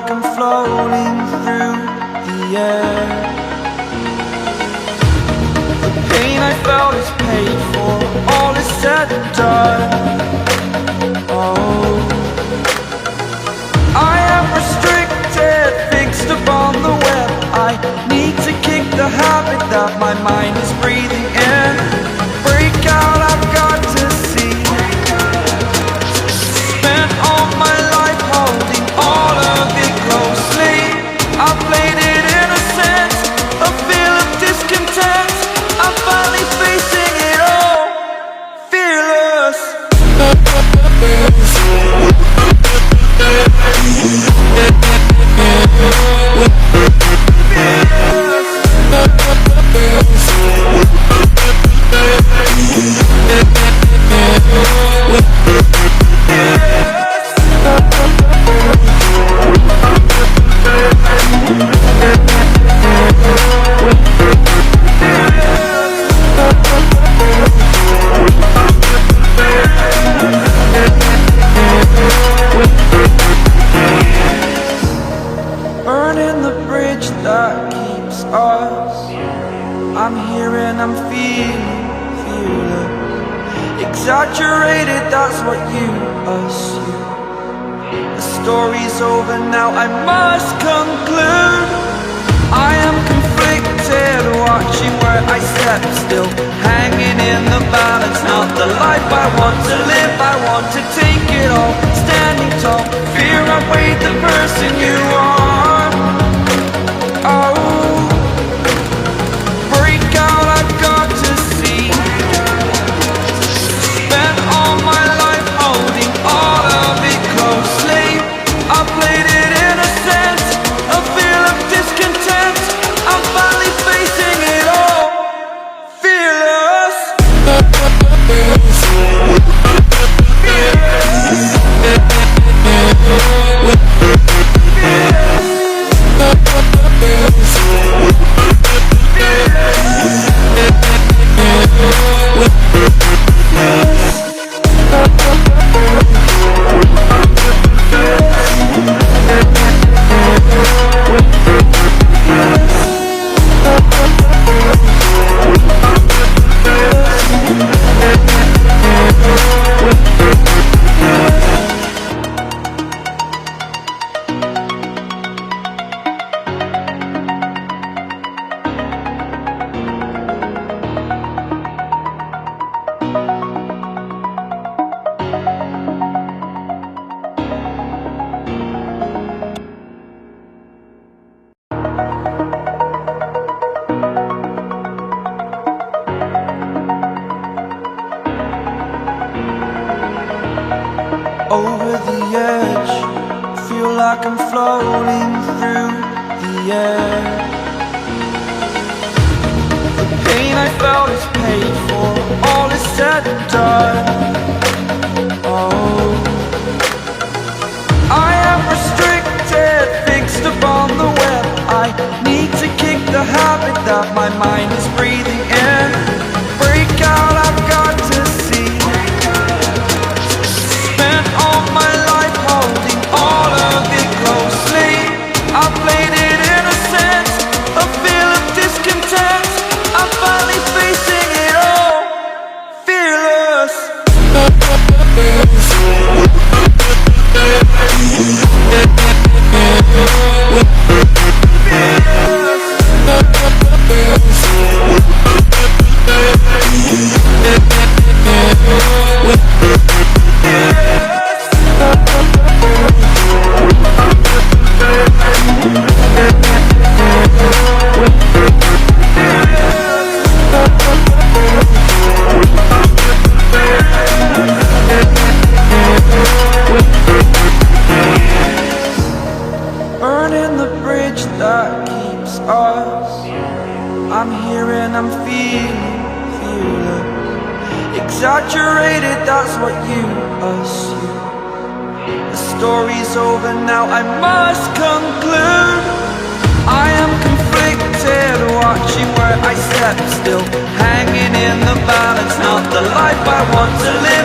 like I'm floating through the air. The pain I felt is paid for, all is said and done. Oh, I am restricted, fixed upon the web. I need to kick the habit that my mind is breathing in. Break out, I've got to see. Spent all my life holding all of it closely. I played it innocent, a feel of discontent. I'm finally facing it all, fearless. Burning the bridge that keeps us. I'm here and I'm feeling fearless. Exaggerated, that's what you assume. The story's over now, I must conclude. I am conflicted, watching where I step still, hanging in the balance. Not the life I want to live, I want to take it all. Standing tall, fear I weighed the person you are. Oh, break out, I've got to see. Spent all my life holding all of it closely. I played it innocent, a feel of discontent. I'm finally facing it all, fearless. Over the edge, feel like I'm floating through the air. The pain I felt is paid for, all is said and done. Oh, I am restricted, fixed upon the web. I need to kick the habit that my mind is breathing in. Break out, I've got to see. Spent all my life holding all of it closely. I played it innocent, a feel of discontent. I'm finally facing it all, fearless. Burning the bridge that keeps us. I'm here and I'm feeling fearless. Exaggerated, that's what you assume. The story's over now, I must conclude. I am conflicted, watching where I step still, hanging in the balance. Not the life I want to live,